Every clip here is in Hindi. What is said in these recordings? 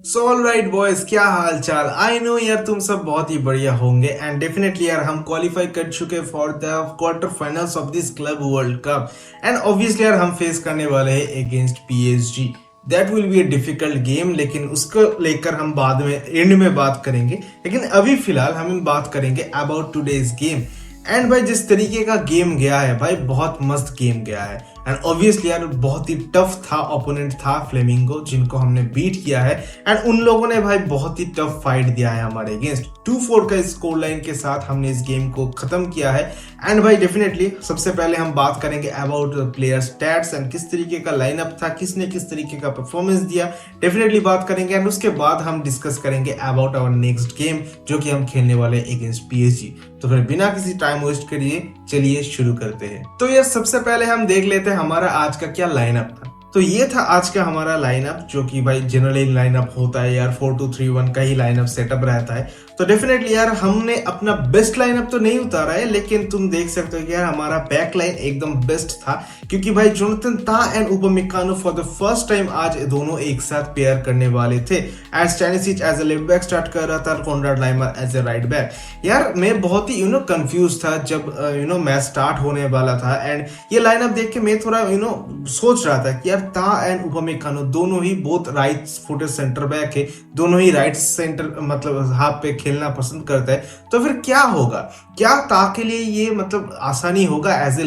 सो ऑल राइट बॉयज, क्या हाल चाल। आई नो यार, तुम सब बहुत ही बढ़िया होंगे एंड डेफिनेटली यार हम क्वालिफाई कर चुके for the quarter finals of this club world cup. And obviously यार हम फेस करने वाले हैं against PSG. That will be a difficult game, लेकिन उसको लेकर हम बाद में एंड में बात करेंगे। लेकिन अभी फिलहाल हम बात करेंगे अबाउट टुडेज गेम। एंड भाई जिस तरीके का गेम गया है भाई, बहुत मस्त गेम गया है। एंड ऑब्वियसली यार बहुत ही टफ था, ओपोनेंट था फ्लेमिंगो, जिनको हमने बीट किया है। एंड उन लोगों ने भाई बहुत ही टफ फाइट दिया है हमारे अगेंस्ट। 2-4 का स्कोर लाइन के साथ हमने इस गेम को खत्म किया है। एंड भाई डेफिनेटली सबसे पहले हम बात करेंगे अबाउट प्लेयर स्टैट्स एंड किस तरीके का लाइनअप था, किसने किस तरीके का परफॉर्मेंस दिया, डेफिनेटली बात करेंगे। एंड उसके बाद हम डिस्कस करेंगे अबाउट आवर नेक्स्ट गेम जो कि हम खेलने वाले अगेंस्ट पीएसजी। तो फिर बिना किसी टाइम वेस्ट करिए चलिए शुरू करते हैं। तो यार सबसे पहले हम देख लेते हैं हमारा आज का क्या लाइनअप था। तो ये था आज का हमारा लाइनअप, जो कि भाई जनरली लाइनअप होता है यार 4-2-3-1 का ही लाइनअप सेटअप रहता है। तो डेफिनेटली यार हमने अपना बेस्ट लाइनअप तो नहीं उतारा है, लेकिन तुम देख सकते हो कि यार हमारा बैक लाइन एकदम बेस्ट था, क्योंकि भाई Jonathan Tah and Upamecano for the first time आज दोनों एक साथ पेयर करने वाले थे। As Stanisic as a left back start कर रहा था, Konrad Laimer as a right back. यार मैं बहुत ही कंफ्यूज था जब मैच स्टार्ट होने वाला था। एंड ये लाइनअप देख के मैं थोड़ा सोच रहा था कि यार ताह एंड उपमिकानो दोनों ही बहुत राइट फुटेड सेंटर बैक है, दोनों ही राइट सेंटर मतलब हाफ पे खेलना पसंद करता है। तो फिर क्या होगा, क्या ताह के लिए ये मतलब आसानी होगा as a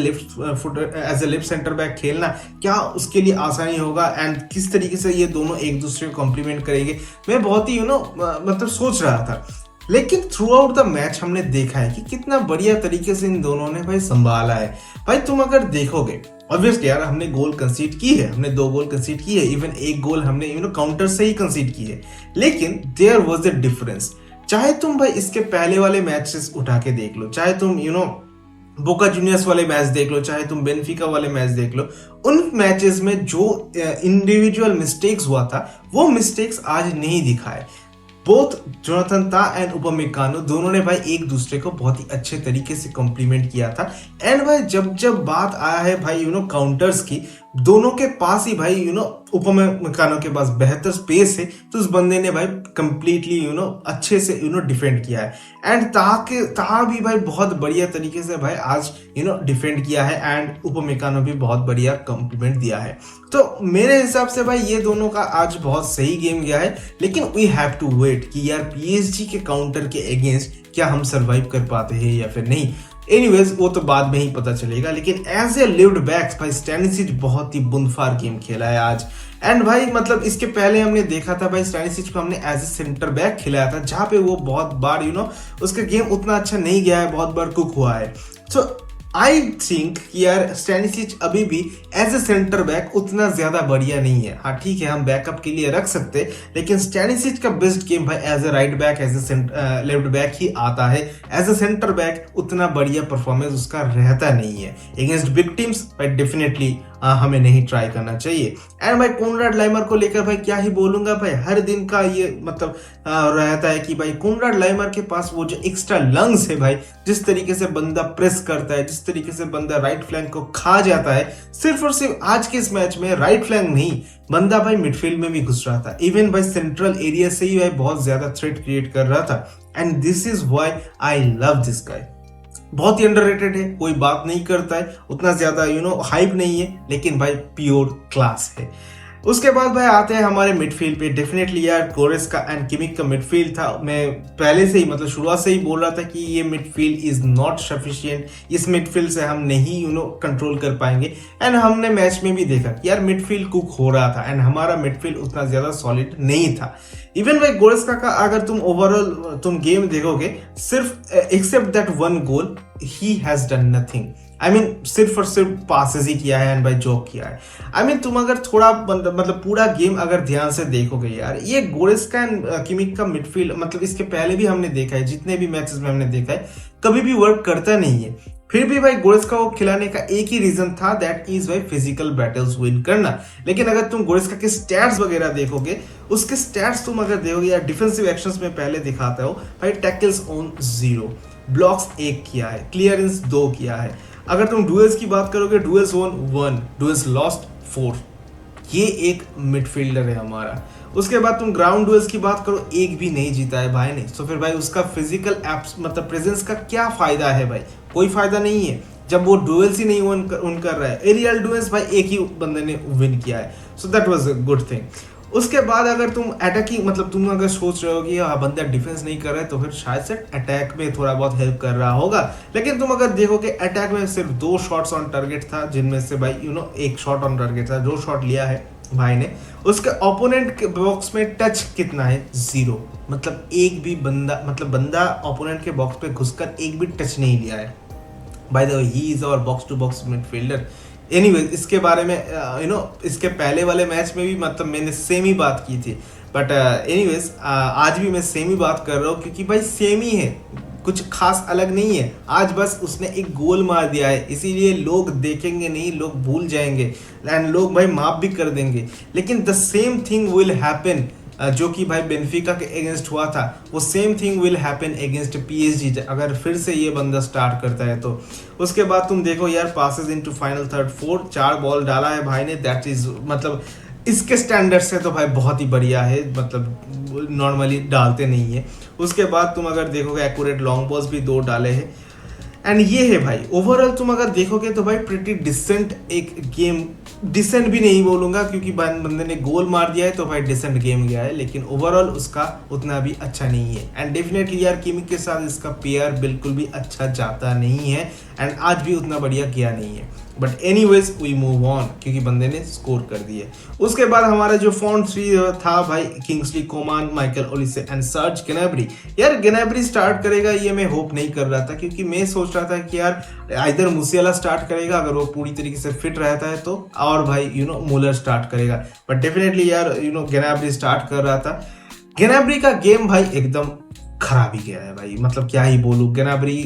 left centre back खेलना, क्या उसके लिए आसानी होगा एंड किस तरीके से ये दोनों एक दूसरे को कॉम्प्लीमेंट करेंगे, मैं बहुत ही मतलब सोच रहा था। लेकिन थ्रू आउट द मैच हमने देखा है कि कितना बढ़िया तरीके से इन दोनों ने भाई संभाला है। भाई तुम अगर देखोगे, ऑब्वियसली यार हमने गोल कंसीड की है, हमने 2 गोल कंसीड किए, इवन एक गोल हमने काउंटर से ही कंसीड की है। लेकिन देयर वाज अ डिफरेंस। चाहे तुम भाई इसके पहले वाले मैचेस उठा के देख लो, चाहे तुम बोका जूनियर्स वाले मैच देख लो, चाहे तुम बेनफिका वाले मैच देख लो, उन मैचेस में जो इंडिविजुअल मिस्टेक्स हुआ था वो मिस्टेक्स आज नहीं दिखाए। बोथ जोनाथन ताह एंड उपमिकानो दोनों ने भाई एक दूसरे को बहुत ही अच्छे तरीके से कॉम्प्लीमेंट किया था। एंड भाई जब बात आया है भाई काउंटर्स की, दोनों के पास ही भाई उपमिकानो के पास बेहतर स्पेस है, तो उस बंदे ने भाई कंप्लीटली अच्छे से डिफेंड किया है। एंड ताह भी भाई बहुत बढ़िया तरीके से भाई आज डिफेंड किया है। एंड उपमिकानो भी बहुत बढ़िया कॉम्प्लीमेंट दिया है। तो मेरे हिसाब से भाई ये दोनों का आज बहुत सही गेम गया है। लेकिन वी हैव टू वेट कि यार पीएसजी के काउंटर के अगेंस्ट क्या हम सरवाइव कर पाते हैं या फिर नहीं। एनीवेज वो तो बाद में ही पता चलेगा। लेकिन एज ए लेफ्ट बैक भाई स्टैनिसिच बहुत ही बुंदफार गेम खेला है आज। एंड भाई मतलब इसके पहले हमने देखा था भाई स्टैनिसिच को हमने एज ए सेंटर बैक खिलाया था, जहां पे वो बहुत बार उसका गेम उतना अच्छा नहीं गया है, बहुत बार कुक हुआ है। सो आई थिंक यार स्टैनिसिच अभी भी एज ए सेंटर बैक उतना ज्यादा बढ़िया नहीं है। हाँ ठीक है, हम बैकअप के लिए रख सकते हैं, लेकिन स्टैनिसिच का बेस्ट गेम भाई as a right back, as a left back ही आता है। एज ए सेंटर बैक उतना बढ़िया परफॉर्मेंस उसका रहता नहीं है। अगेंस्ट बिग टीम्स भाई डेफिनेटली हमें नहीं ट्राई करना चाहिए। एंड भाई कोनराड लाइमर को लेकर भाई क्या ही बोलूंगा, भाई हर दिन का ये मतलब रहता है कि भाई कोनराड लाइमर के पास वो जो एक्स्ट्रा लंग्स है भाई, जिस तरीके से बंदा प्रेस करता है, जिस तरीके से बंदा राइट फ्लैंक को खा जाता है। सिर्फ और सिर्फ आज के इस मैच में राइट फ्लैंक नहीं, बंदा भाई मिडफील्ड में भी घुस रहा था, इवन भाई सेंट्रल एरिया से ही भाई बहुत ज्यादा थ्रेट क्रिएट कर रहा था। And this is why I love this guy. बहुत ही अंडररेटेड है, कोई बात नहीं करता है, उतना ज्यादा हाइप नहीं है, लेकिन भाई प्योर क्लास है। उसके बाद भाई आते हैं हमारे मिडफील्ड पे। डेफिनेटली यार गोरेस्का एंड किमिक का मिडफील्ड था। मैं पहले से ही मतलब शुरुआत से ही बोल रहा था कि ये मिडफील्ड इज नॉट सफिशिएंट, इस मिडफील्ड से हम नहीं कंट्रोल कर पाएंगे। एंड हमने मैच में भी देखा कि यार मिडफील्ड कुक हो रहा था एंड हमारा मिडफील्ड उतना ज्यादा सॉलिड नहीं था। इवन भाई गोरेस्का का अगर तुम ओवरऑल तुम गेम देखोगे, सिर्फ except that 1 goal he has done nothing. I mean सिर्फ और सिर्फ पासेस ही किया है एंड भाई जॉब किया है। आई मीन तुम अगर थोड़ा मतलब पूरा गेम अगर ध्यान से देखोगे यार, ये गोरेस्का एंड किमिक का मिडफील्ड मतलब इसके पहले भी हमने देखा है, जितने भी मैचेस में हमने देखा है, कभी भी वर्क करता नहीं है। फिर भी भाई गोरेस्का को खिलाने का एक ही रीजन था, दैट इज भाई फिजिकल बैटल्स विन करना। लेकिन अगर तुम गोरेस्का के स्टैट्स वगैरह देखोगे, उसके स्टैट्स तुम अगर देखोगे यार, डिफेंसिव एक्शंस में पहले दिखाता हो भाई टैकल्स ऑन 0, ब्लॉक्स 1 किया है, क्लियरेंस 2 किया है। अगर तुम डुएल्स की बात करोगे, डुएल्स वॉन 1, डुएल्स लॉस्ट 4। ये एक मिडफील्डर है हमारा। उसके बाद तुम ग्राउंड डुएल्स की बात करो, एक भी नहीं जीता है भाई ने। तो फिर भाई उसका फिजिकल एप्स मतलब प्रेजेंस का क्या फायदा है भाई, कोई फायदा नहीं है जब वो डुएल्स ही नहीं उन कर रहा है। एरियल डुएल्स भाई एक ही बंदे ने विन किया है, so that was a good thing. उसके बाद अगर तुम अटैकिंग मतलब तुम अगर सोच रहे हो कि बंदा डिफेंस नहीं कर रहा है तो फिर शायद से अटैक में थोड़ा बहुत हेल्प कर रहा होगा, लेकिन तुम अगर देखोगे अटैक में सिर्फ 2 शॉट्स ऑन टारगेट था, जिनमें से भाई एक शॉट ऑन टारगेट था, 2 शॉट लिया है भाई ने। उसके ओपोनेंट के बॉक्स में टच कितना है, 0, मतलब एक भी बंदा ओपोनेंट के बॉक्स पे घुसकर एक भी टच नहीं लिया है। By the way he is our box to box midfielder. Anyways इसके बारे में इसके पहले वाले मैच में भी मतलब मैंने सेम ही बात की थी, बट एनीवेज आज भी मैं सेम ही बात कर रहा हूँ क्योंकि भाई सेम ही है, कुछ खास अलग नहीं है। आज बस उसने एक गोल मार दिया है, इसीलिए लोग देखेंगे नहीं, लोग भूल जाएंगे एंड लोग भाई माफ भी कर देंगे। लेकिन the same thing will happen जो कि भाई बेनिफिका के अगेंस्ट हुआ था, वो same thing will happen against PSG अगर फिर से ये बंदा स्टार्ट करता है तो। उसके बाद तुम देखो यार, passes into final third fourth, 4 ball डाला है भाई ने, दैट इज मतलब इसके स्टैंडर्ड से तो भाई बहुत ही बढ़िया है, मतलब नॉर्मली डालते नहीं है। उसके बाद तुम अगर देखोगे एक्यूरेट लॉन्ग बॉल्स भी 2 डाले हैं एंड ये है भाई ओवरऑल तुम अगर देखोगे तो भाई प्रिटी डिसेंट एक गेम, डिसेंट भी नहीं बोलूंगा क्योंकि बंदे ने गोल मार दिया है तो भाई डिसेंट गेम गया है, लेकिन ओवरऑल उसका उतना भी अच्छा नहीं है। एंड डेफिनेटली यार किमिक के साथ इसका पेयर बिल्कुल भी अच्छा जाता नहीं है एंड आज भी उतना बढ़िया किया नहीं है, but anyways we move on क्योंकि बंदे ने स्कोर कर दिए। उसके बाद हमारा जो फ्रंट 3 था भाई, Kingsley कोमान, Michael Olise and surge ग्नैब्री। यार ग्नैब्री स्टार्ट करेगा ये मैं होप नहीं कर रहा था क्योंकि मैं सोच रहा था कि यार आइदर मूसियाला स्टार्ट करेगा अगर वो पूरी तरीके से फिट रहता है तो, और भाई मूलर स्टार्ट करेगा, बट डेफिनेटली यार ग्नैब्री स्टार्ट कर रहा था। ग्नैब्री का गेम भाई एकदम खराब ही गया है भाई, मतलब क्या ही बोलूं, ग्नैब्री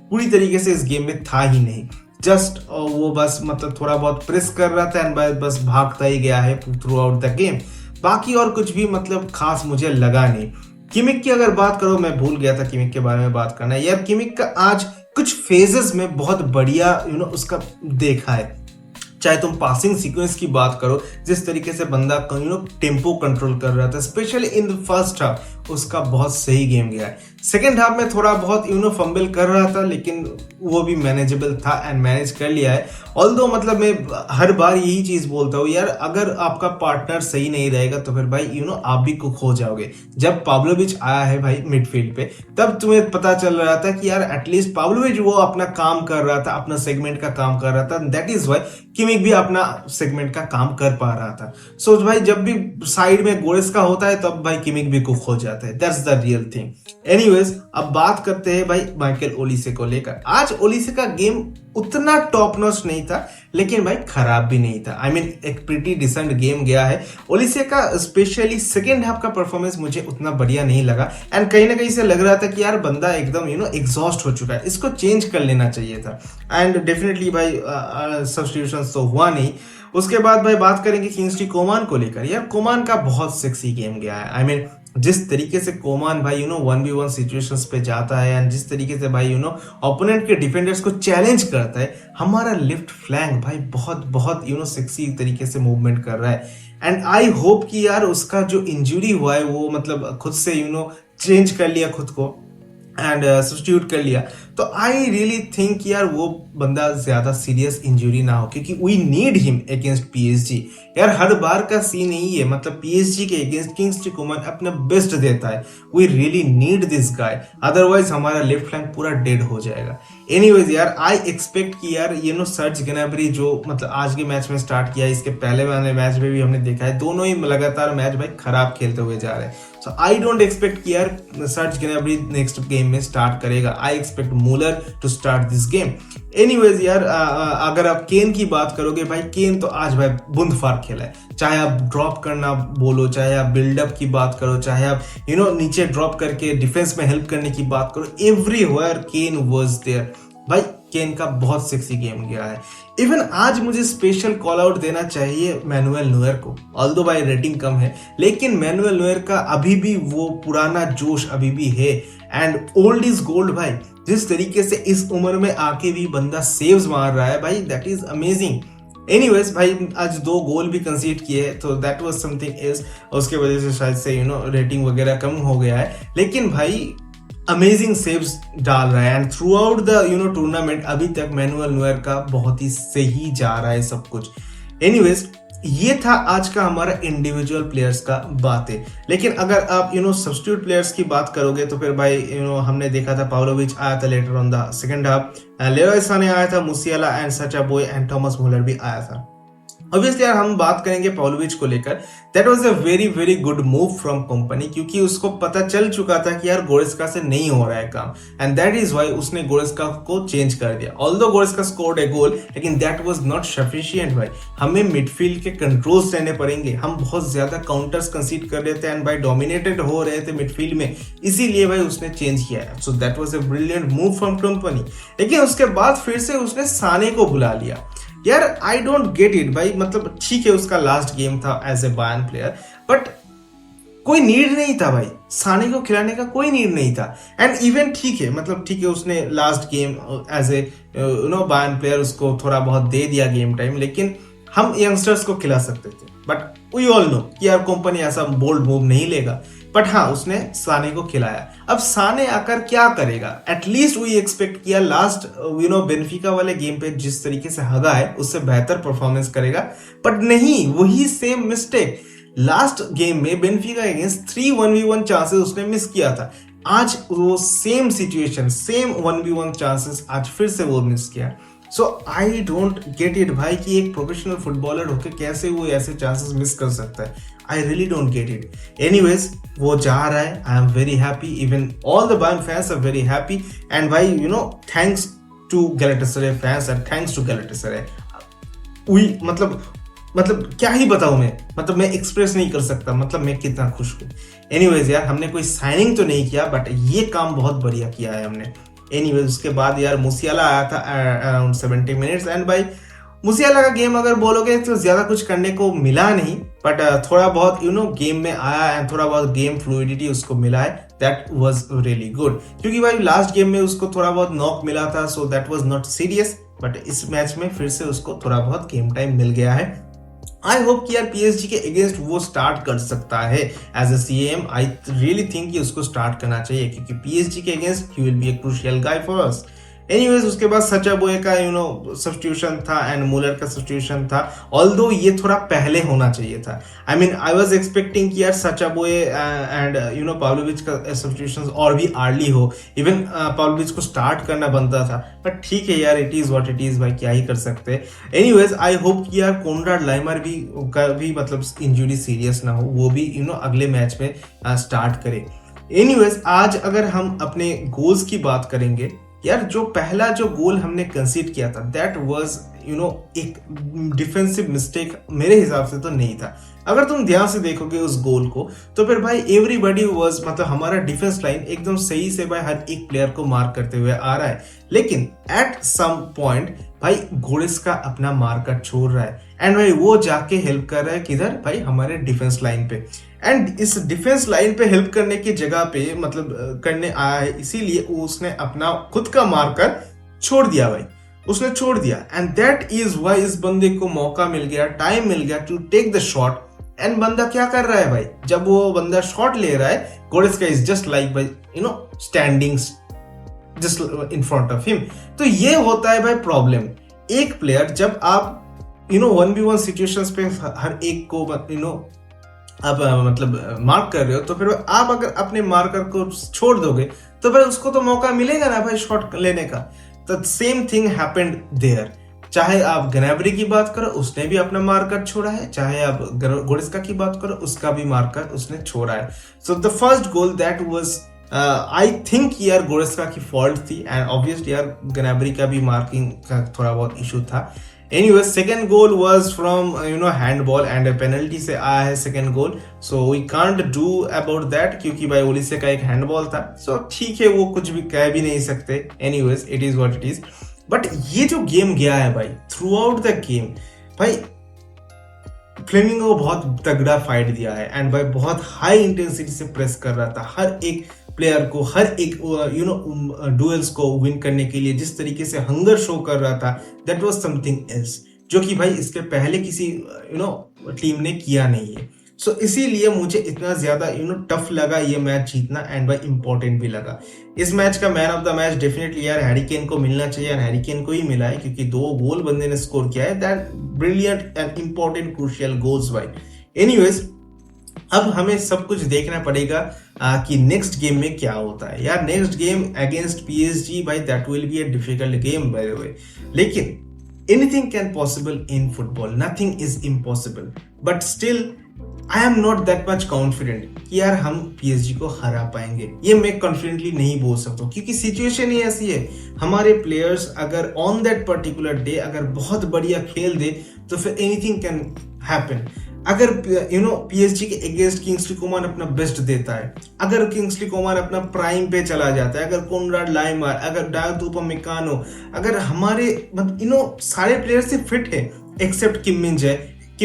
पूरी तरीके से इस गेम में था ही नहीं, जस्ट वो बस मतलब थोड़ा बहुत प्रेस कर रहा था एंड बस भागता ही गया है थ्रू आउट द गेम, बाकी और कुछ भी मतलब खास मुझे लगा नहीं। किमिक की अगर बात करो, मैं भूल गया था किमिक के बारे में बात करना यार। किमिक का आज कुछ फेजेस में बहुत बढ़िया उसका देखा है, चाहे तुम पासिंग सीक्वेंस की बात करो, जिस तरीके से बंदा टेम्पो कंट्रोल कर रहा था specially in the first half, उसका बहुत सही गेम गया है। सेकेंड हाफ में थोड़ा बहुत फंबल कर रहा था लेकिन वो भी मैनेजेबल था एंड मैनेज कर लिया है। ऑल्दो मतलब मैं हर बार यही चीज बोलता हूँ यार, अगर आपका पार्टनर सही नहीं रहेगा तो फिर भाई आप भी कुक हो जाओगे। जब पाब्लोविच आया है भाई मिडफील्ड पे, तब तुम्हें पता चल रहा था कि यार एटलीस्ट पाब्लोविच वो अपना काम कर रहा था, अपना सेगमेंट का काम कर रहा था, दैट इज वाई किमिक भी अपना सेगमेंट का काम कर पा रहा था। सो भाई जब भी साइड में गोरेस्का होता है तब भाई किमिक भी कुक हो जाता है, that's the real thing. Anyways अब बात करते हैं भाई माइकल ओलिसे को लेकर। आज ओलिसे का गेम उतना टॉप नॉच नहीं था लेकिन भाई खराब भी नहीं था, आई मीन एक प्रीटी डिसेंट गेम गया है ओलिसे का। स्पेशली सेकेंड हाफ का परफॉर्मेंस मुझे उतना बढ़िया नहीं लगा एंड कहीं ना कहीं से लग रहा था कि यार बंदा एकदम एग्जॉस्ट हो चुका है, इसको चेंज कर लेना चाहिए था एंड डेफिनेटली भाई सब्स्टिट्यूशन तो हुआ नहीं। उसके बाद भाई बात करेंगे किंग्सली कोमान को लेकर। यार कोमान का बहुत सेक्सी गेम गया है, आई मीन जिस तरीके से कोमान भाई 1v1 सिचुएशंस पे जाता है एंड जिस तरीके से भाई ओपोनेंट के डिफेंडर्स को चैलेंज करता है, हमारा लेफ्ट फ्लैंक भाई बहुत बहुत सेक्सी तरीके से मूवमेंट कर रहा है एंड आई होप कि यार उसका जो इंजरी हुआ है वो मतलब खुद से चेंज कर लिया खुद को एंड सब्स्टिट्यूट कर लिया, तो आई रियली थिंक यार वो बंदा ज्यादा सीरियस इंजरी ना हो क्योंकि we need him against PSG. यार हर बार का सीन यही है, मतलब पीएसजी के अगेंस्ट किंग्सली कोमान अपना बेस्ट देता है, we really need this guy, otherwise हमारा लेफ्ट फ्लैंक पूरा डेड हो जाएगा। एनीवेज यार आई एक्सपेक्ट कि यार सर्ज ग्नैब्री जो मतलब आज के मैच में स्टार्ट किया है, इसके पहले वाले मैच में भी हमने देखा है दोनों ही लगातार मैच भाई खराब खेलते हुए जा रहे हैं, सो आई डोंट एक्सपेक्ट कि यार सर्ज ग्नैब्री नेक्स्ट गेम में स्टार्ट करेगा, I expect Müller to start this game. Anyways यार अगर आप केन की बात करोगे भाई, केन तो आज भाई बूंद फाड़ खेला है, चाहे आप ड्रॉप करना बोलो, चाहे आप बिल्डअप की बात करो, चाहे आप नीचे ड्रॉप करके डिफेंस में हेल्प करने की बात करो, एवरीवेयर केन वाज देयर भाई। केन का बहुत सेक्सी गेम गया है। इवन आज मुझे स्पेशल कॉल आउट देना चाहिए मैनुएल नोयर को, ऑल्दो भाई रेटिंग कम है लेकिन मैनुएल नोयर का अभी भी वो पुराना जोश अभी भी है एंड ओल्ड इज गोल्ड भाई। जिस तरीके से इस उम्र में आके भी बंदा सेव्स मार रहा है भाई, दैट इज अमेजिंग। एनीवेज भाई आज 2 गोल भी कंसीड किए तो दैट वाज समथिंग इज, उसके वजह से शायद से रेटिंग वगैरह कम हो गया है, लेकिन भाई अमेजिंग सेव्स डाल रहा है and through out the tournament अभी तक मैनुअल नोयर का बहुत ही सही जा रहा है सब कुछ। एनीवेज ये था आज का हमारा इंडिविजुअल प्लेयर्स का बातें, लेकिन अगर आप सब्स्टिट्यूट प्लेयर्स की बात करोगे तो फिर भाई हमने देखा था पाव्लोविच आया था later on the second half, Leroy Sane आया था, Musiala and Sacha Boey and Thomas Muller भी आया था। ऑब्वियसली यार हम बात करेंगे पाव्लोविच को लेकर, that was a very very good move from company, क्योंकि उसको पता चल चुका था कि यार गोरेस्का से नहीं हो रहा है काम एंड दैट इज व्हाई उसने गोरेस्का को चेंज कर दिया। ऑल्दो गोरेस्का स्कोर्ड ए गोल लेकिन दैट वाज नॉट सफिशिएंट भाई, हमें मिडफील्ड के कंट्रोल्स लेने पड़ेंगे, हम बहुत ज्यादा काउंटर्स कंसीड कर रहे थे एंड भाई डोमिनेटेड हो रहे थे मिडफील्ड में, इसीलिए भाई उसने चेंज किया है। So that was a brilliant move from company. लेकिन उसके बाद फिर से उसने साने को बुला लिया। यार आई डोंट गेट इट भाई, मतलब ठीक है उसका लास्ट गेम था as a Bayern player, but कोई नीड नहीं था भाई, साने को खिलाने का कोई नीड नहीं था। एंड इवन ठीक है, मतलब ठीक है उसने last game as a Bayern player उसको थोड़ा बहुत दे दिया गेम टाइम, लेकिन हम यंगस्टर्स को खिला सकते थे, बट वी ऑल नो कि यार कंपनी ऐसा बोल्ड मूव नहीं लेगा, बट हाँ उसने साने को खिलाया। अब साने आकर क्या करेगा, एटलीस्ट वी एक्सपेक्ट किया लास्ट बेनिफिका वाले गेम पे जिस तरीके से हगा है उससे बेहतर परफॉर्मेंस करेगा, बट नहीं, वही सेम मिस्टेक लास्ट गेम में बेनिफिका अगेंस्ट 3 1v1 चांसेस उसने मिस किया था। आज वो same situation, same 1v1 chances आज फिर से वो मिस किया। सो आई डोंट गेट इट भाई कि एक प्रोफेशनल फुटबॉलर होकर कैसे वो ऐसे चांसेस मिस कर सकता है। I really don't get it. Anyways वो जा रहा है, I am very happy, even all the Bayern fans are very happy and भाई thanks to Galatasaray fans and thanks to Galatasaray. मतलब क्या ही बताऊं मैं, मतलब मैं एक्सप्रेस नहीं कर सकता, मतलब मैं कितना खुश हूँ। एनीवेज यार हमने कोई साइनिंग तो नहीं किया, बट ये काम बहुत बढ़िया किया है हमने। एनीवेज उसके बाद यार मुसियाला आया था अराउंड 70 मिनट्स एंड भाई मुसियाला का गेम अगर बोलोगे तो ज्यादा कुछ करने को मिला नहीं, बट थोड़ा बहुत गेम में आया एंड थोड़ा बहुत गेम फ्लूइडिटी उसको मिला है, दैट वाज रियली गुड। क्योंकि भाई लास्ट गेम में उसको थोड़ा बहुत नॉक मिला था, so that was not serious, but इस मैच में फिर से उसको थोड़ा बहुत गेम टाइम मिल गया है। आई होप कि यार पीएसजी के अगेंस्ट वो स्टार्ट कर सकता है as a CM. I really think कि उसको स्टार्ट करना चाहिए क्योंकि पीएसजी के against he will be a crucial guy for us. Anyways उसके बाद सचा बोए का सब्स्टिट्यूशन था एंड मुलर का सब्स्टिट्यूशन था, ऑल्दो ये थोड़ा पहले होना चाहिए था। I mean I was expecting कि यार सचा बोए एंड पाव्लोविच का सब्स्टिट्यूशन और भी अर्ली हो, इवन पाव्लोविच को स्टार्ट करना बनता था, बट ठीक है यार, it is what it is भाई, क्या ही कर सकते हैं। एनीवेज आई होप कि यार कोनराड लाइमर भी मतलब इंजरी सीरियस ना हो, वो भी अगले मैच में स्टार्ट करे। एनीवेज आज अगर हम अपने गोल्स की बात करेंगे, यार जो पहला जो गोल हमने कंसीड किया था दैट वाज एक डिफेंसिव मिस्टेक मेरे हिसाब से तो नहीं था। अगर तुम ध्यान से देखोगे उस गोल को तो फिर भाई एवरीबॉडी वाज, मतलब हमारा डिफेंस लाइन एकदम सही से भाई हर एक प्लेयर को मार्क करते हुए आ रहा है, लेकिन एट सम पॉइंट भाई गोरेस्का अपना मार्कर छोड़ रहा है एंड भाई वो जाके हेल्प कर रहा है किधर भाई, हमारे डिफेंस लाइन पे। एंड इस डिफेंस लाइन पे हेल्प करने की जगह पे मतलब करने आया है, इसीलिए उसने अपना खुद का मार्कर छोड़ दिया भाई, उसने छोड़ दिया एंड दैट इज व्हाई इस बंदे को मौका मिल गया, टाइम मिल गया to take the shot. And बंदा क्या कर रहा है भाई, जब वो बंदा शॉट ले रहा है गोरेस्का इज जस्ट लाइक भाई standing just in front of him. तो ये होता है भाई प्रॉब्लम। एक प्लेयर जब आप 1v1 सिचुएशंस पे हर एक को आप मतलब मार्क कर रहे हो, तो फिर आप अगर अपने मार्कर को छोड़ दोगे तो फिर उसको तो मौका मिलेगा ना भाई शॉट लेने का। तो सेम थिंग हैपेंड देयर। चाहे आप ग्नैब्री की बात करो, उसने भी अपना मार्कर छोड़ा है, चाहे आप गोरेस्का की बात करो, उसका भी मार्कर उसने छोड़ा है। So the first goal that was I think यार गोरेस्का की फॉल्ट थी एंड ऑब्वियसली यार ग्नैब्री का भी मार्किंग का थोड़ा बहुत इशू था। Anyway, second goal was from handball and a penalty से आया है second goal, so we can't do about that क्योंकि भाई ओलिसे का एक हैंडबॉल था, so ठीक है वो कुछ भी कह भी नहीं सकते। Anyways, it is what it is. But ये जो गेम गया है भाई, throughout the game भाई फ्लेमिंगो बहुत तगड़ा फाइट दिया है एंड भाई बहुत हाई इंटेंसिटी से प्रेस कर रहा था हर एक प्लेयर को, हर एक डुएल्स को विन करने के लिए जिस तरीके से हंगर शो कर रहा था, दैट वाज समथिंग एल्स। जो कि भाई इसके पहले किसी टीम ने किया नहीं है। सो इसीलिए मुझे इतना ज्यादा टफ लगा ये मैच जीतना, एंड भाई इंपॉर्टेंट भी लगा। इस मैच का man of the match definitely यार हैरी केन को मिलना चाहिए, एंड हैरी केन को ही मिला है क्योंकि 2 गोल बंदे ने स्कोर किया है, that brilliant and important crucial goals भाई। एनीवेज, अब हमें सब कुछ देखना पड़ेगा कि नेक्स्ट गेम में क्या होता है यार। नेक्स्ट गेम अगेंस्ट पीएसजी भाई, that will be a difficult game bye the वे, लेकिन anything can possible in football, nothing is impossible, but still I am not that much confident कि यार हम पीएसजी को हरा पाएंगे। ये मैं कॉन्फिडेंटली नहीं बोल सकता क्योंकि सिचुएशन ही ऐसी है। हमारे प्लेयर्स अगर ऑन दैट पर्टिकुलर डे अगर बहुत बढ़िया खेल दे तो फिर एनीथिंग कैन हैपन। अगर पीएसजी के अगेंस्ट किंग्सली कोमान अपना बेस्ट देता है, अगर किंग्सली कोमान अपना प्राइम पे चला जाता है, अगर कोनराड लाइमर, अगर डायोड उपमेकानो, अगर हमारे मतलब सारे प्लेयर्स से फिट है एक्सेप्ट किम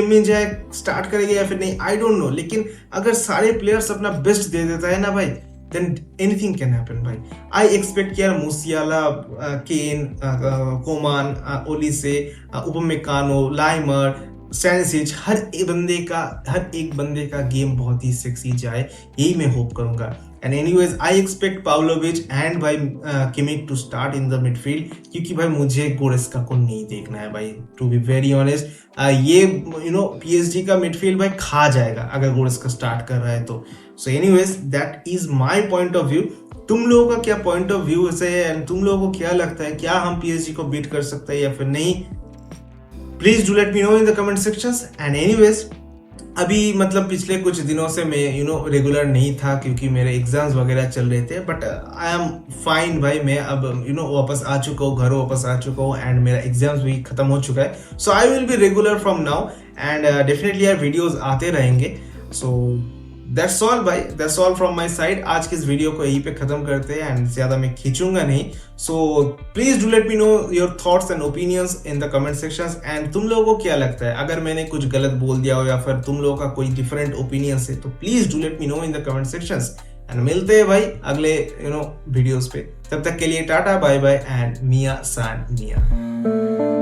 मिन जाए स्टार्ट करेगा या फिर नहीं आई डोंट नो, लेकिन अगर सारे प्लेयर्स अपना बेस्ट दे देता है ना भाई, देन एनीथिंग कैन हैपन भाई। आई एक्सपेक्ट यार मूसियाला, केन, कोमान, ओलिसे, उपमेकानो, लाइमर, स्टैनिसिच, हर एक बंदे का गेम बहुत ही सेक्सी जाए, यही मैं होप करूंगा। And anyways I expect Pavlovic and भाई Kimmich to start in the midfield, क्योंकि भाई मुझे गोरेस्का को नहीं देखना है भाई, टू बी वेरी ऑनेस्ट। ये पीएसजी का मिडफील्ड भाई खा जाएगा अगर गोरेस्का स्टार्ट कर रहा है तो। So anyways that is my point of view. तुम लोगों का क्या पॉइंट ऑफ व्यू है एंड तुम लोगों को क्या लगता है, क्या हम पीएसजी को बीट कर सकते हैं या फिर नहीं? Please do let me know in the comment sections. And anyways, अभी मतलब पिछले कुछ दिनों से मैं रेगुलर नहीं था क्योंकि मेरे एग्जाम्स वगैरह चल रहे थे, बट आई एम फाइन भाई। मैं अब वापस आ चुका हूँ, घर वापस आ चुका हूँ, एंड मेरा एग्जाम्स भी खत्म हो चुका है। So I will be regular from now, and definitely यार वीडियोज आते रहेंगे। सो दैट्स ऑल भाई, that's all from my side. आज के इस वीडियो को यहीं पे खत्म करते हैं, एंड ज्यादा मैं खींचूंगा नहीं। So please do let me know your thoughts and opinions in the comment sections. And तुम लोगों को क्या लगता है, अगर मैंने कुछ गलत बोल दिया हो या फिर तुम लोगों का कोई डिफरेंट ओपिनियंस है तो please do let me know in the comment sections. And मिलते हैं भाई अगले वीडियोस पे। तब तक के लिए टाटा बाय बाय एंड मिया सान मिया।